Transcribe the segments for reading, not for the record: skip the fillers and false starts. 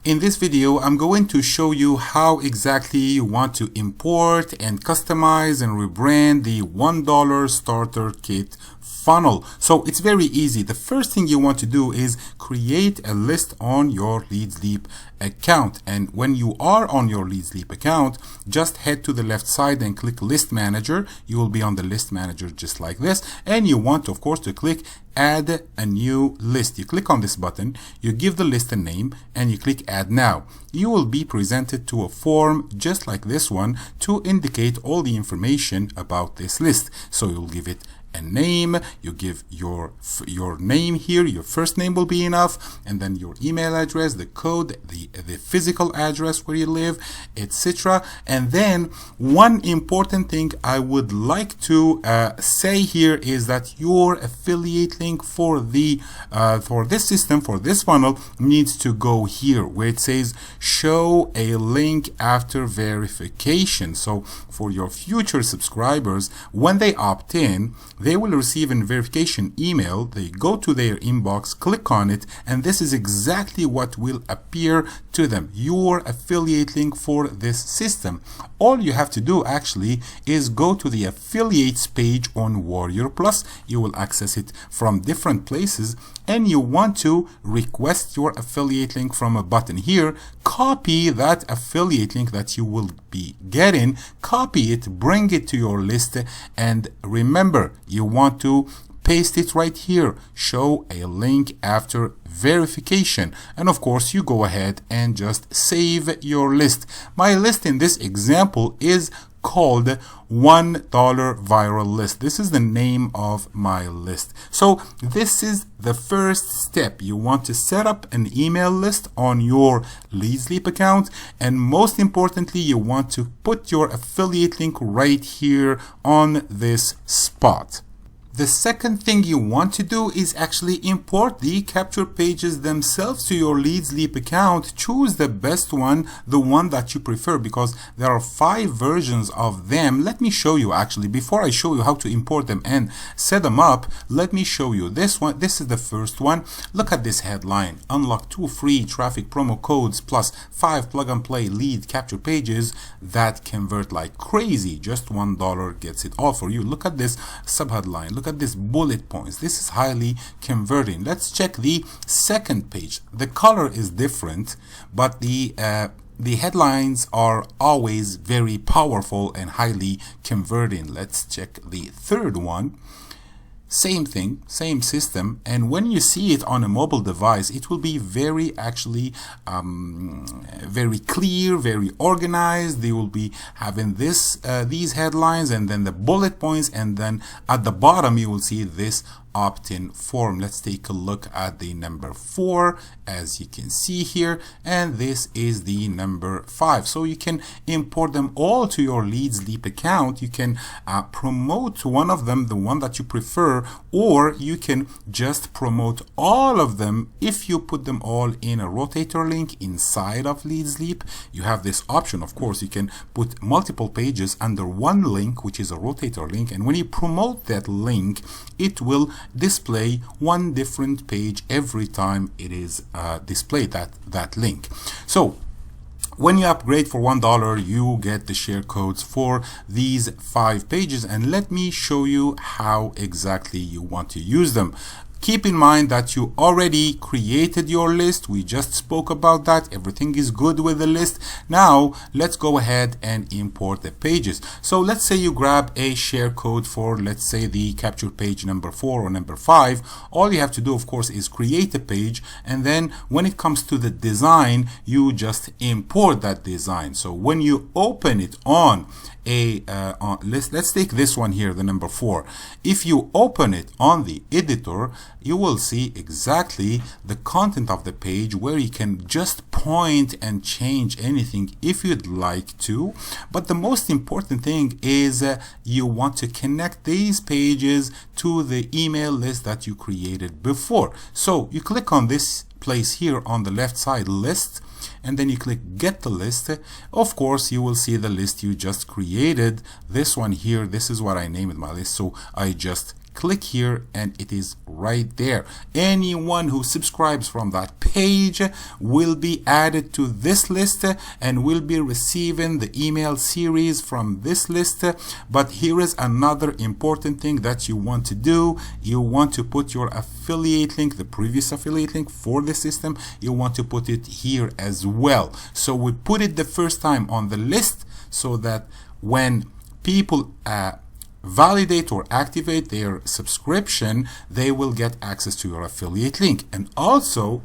In this video, I'm going to show you how exactly you want to import and customize and rebrand the $1 starter kit funnel. So it's very easy. The first thing you want to do is create a list on your LeadsLeap account. And when you are on your LeadsLeap account, just head to the left side and click List Manager. You will be on the List Manager just like this. And you want, of course, to click Add a new list. You click on this button, you give the list a name, and you click Add Now. You will be presented to a form just like this one to indicate all the information about this list. So you'll give it a name, you give your name here, your first name will be enough, and then your email address, the code, the physical address where you live, etc. And then one important thing I would like to say here is that your affiliate link for the for this system, for this funnel, needs to go here where it says show a link after verification. So for your future subscribers, when they opt in, they will receive a verification email. They go to their inbox, click on it, and this is exactly what will appear to them, your affiliate link for this system. All you have to do actually is go to the affiliates page on Warrior Plus. You will access it from different places, and you want to request your affiliate link from a button here. Copy that affiliate link that you will be getting, copy it, bring it to your list, and remember, you want to paste it right here, show a link after verification, and of course you go ahead and just save your list. My list in this example is called $1 viral list. This is the name of my list. So this is the first step. You want to set up an email list on your LeadsLeap account, and most importantly, you want to put your affiliate link right here on this spot. The second thing you want to do is actually import the capture pages themselves to your LeadsLeap account. Choose the best one, the one that you prefer, because there are 5 versions of them. Let me show you actually. Before I show you how to import them and set them up, let me show you this one. This is the first one. Look at this headline. Unlock 2 free traffic promo codes plus 5 plug-and-play lead capture pages that convert like crazy. Just $1 gets it all for you. Look at this subheadline. Look at this bullet points. This is highly converting. Let's check the second page. The color is different, but the headlines are always very powerful and highly converting. Let's check the third one. Same thing, same system, and when you see it on a mobile device, it will be very actually very clear, very organized. They will be having this these headlines and then the bullet points, and then at the bottom you will see this opt-in form. Let's take a look at the number 4, as you can see here, and this is the number 5. So you can import them all to your LeadsLeap account. You can promote one of them, the one that you prefer, or you can just promote all of them. If you put them all in a rotator link inside of LeadsLeap, you have this option. Of course, you can put multiple pages under one link, which is a rotator link, and when you promote that link, it will display one different page every time it is displayed, that link. So when you upgrade for $1, you get the share codes for these 5 pages, and let me show you how exactly you want to use them. Keep in mind that you already created your list. We just spoke about that. Everything is good with the list. Now let's go ahead and import the pages. So let's say you grab a share code for, let's say, the capture page number 4 or number 5. All you have to do, of course, is create a page, and then when it comes to the design, you just import that design. So when you open it on a let's take this one here, the number 4. If you open it on the editor, you will see exactly the content of the page, where you can just point and change anything if you'd like to. But the most important thing is you want to connect these pages to the email list that you created before. So you click on this place here on the left side, list, and then you click get the list. Of course, you will see the list you just created. This one here, this is what I named my list, so I just click here and it is right there. Anyone who subscribes from that page will be added to this list and will be receiving the email series from this list. But here is another important thing that you want to do. You want to put your affiliate link, the previous affiliate link for the system, you want to put it here as well. So we put it the first time on the list so that when people validate or activate their subscription, they will get access to your affiliate link. And also,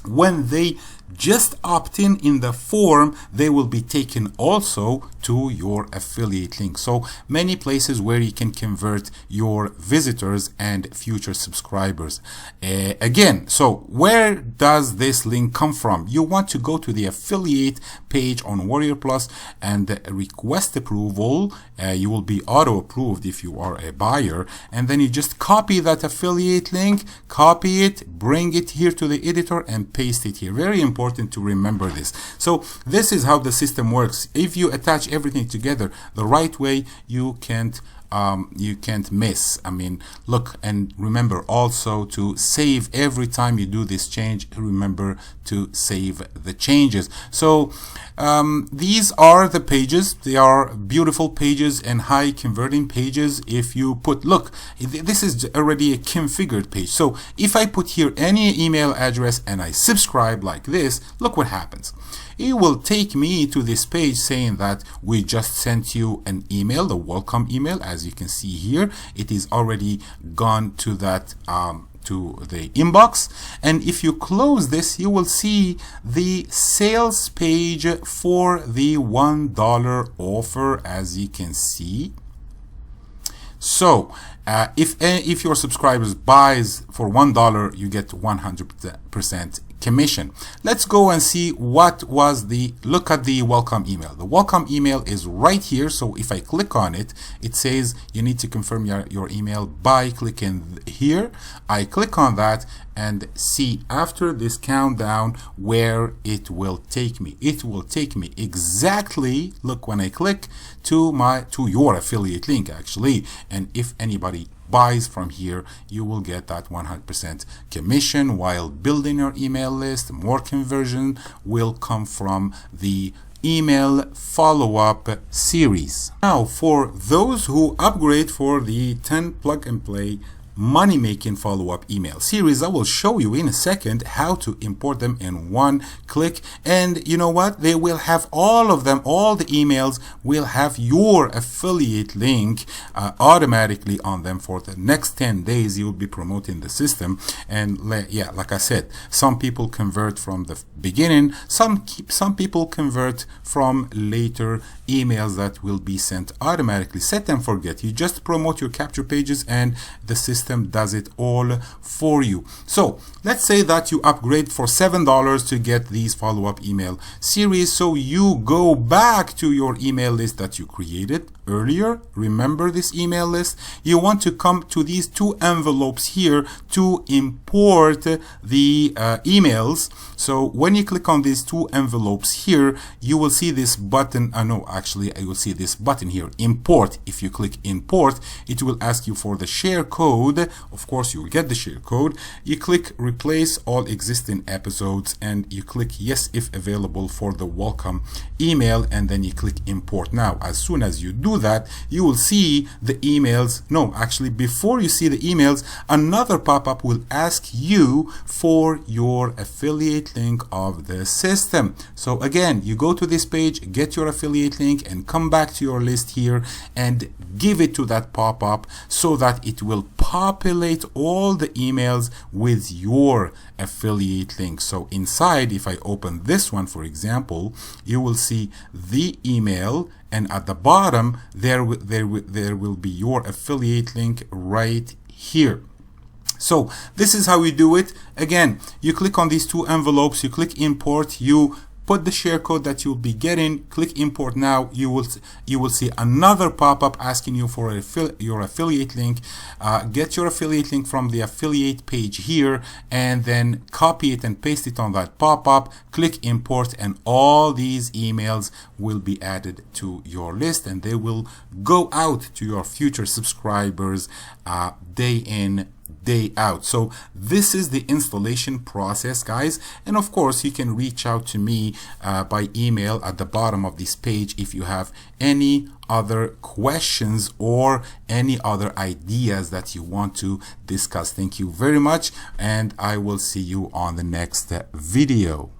when they just opt in the form, they will be taken also to your affiliate link. So many places where you can convert your visitors and future subscribers. Again, so where does this link come from? You want to go to the affiliate page on Warrior Plus and request approval. You will be auto approved if you are a buyer, and then you just copy that affiliate link, copy it, bring it here to the editor and paste it here. Very important to remember this. So this is how the system works. If you attach everything together the right way, you can't miss. I mean, look, and remember also to save every time you do this change. Remember to save the changes. So these are the pages. They are beautiful pages and high converting pages. If you put, look, this is already a configured page. So if I put here any email address and I subscribe like this, look what happens. It will take me to this page saying that we just sent you an email, the welcome email. As you can see here, it is already gone to that to the inbox. And if you close this, you will see the sales page for the $1 offer, as you can see. So if your subscribers buys for $1, you get 100% commission. Let's go and see what was look at the welcome email. The welcome email is right here. So if I click on it, it says you need to confirm your email by clicking here. I click on that and see after this countdown where it will take me. It will take me exactly, look, when I click to your affiliate link actually. And if anybody buys from here, you will get that 100% commission while building your email list. More conversion will come from the email follow-up series. Now, for those who upgrade for the 10 plug and play money-making follow-up email series, I will show you in a second how to import them in one click. And you know what? They will have all of them, all the emails will have your affiliate link automatically on them for the next 10 days. You will be promoting the system. And yeah, like I said, some people convert from the beginning, some people convert from later emails that will be sent automatically. Set and forget. You just promote your capture pages and the system does it all for you. So let's say that you upgrade for $7 to get these follow-up email series. So you go back to your email list that you created earlier. Remember this email list? You want to come to these two envelopes here to import the emails. So when you click on these two envelopes here, you will see this button. No, actually, I will see this button here, import. If you click import, it will ask you for the share code. Of course, you will get the share code. You click replace all existing episodes and you click yes if available for the welcome email, and then you click import. Now, as soon as you do that, you will see the emails. No, actually, before you see the emails, another pop-up will ask you for your affiliate link of the system. So again, you go to this page, get your affiliate link, and come back to your list here and give it to that pop-up so that it will populate all the emails with your affiliate link. So inside, if I open this one, for example, you will see the email, and at the bottom there will be your affiliate link right here. So this is how we do it. Again, you click on these two envelopes, you click import, you put the share code that you'll be getting, click import now. You will see another pop-up asking you for your affiliate link. Get your affiliate link from the affiliate page here, and then copy it and paste it on that pop-up. Click import, and all these emails will be added to your list, and they will go out to your future subscribers day in, day out. So this is the installation process, guys. And of course, you can reach out to me by email at the bottom of this page if you have any other questions or any other ideas that you want to discuss. Thank you very much, and I will see you on the next video.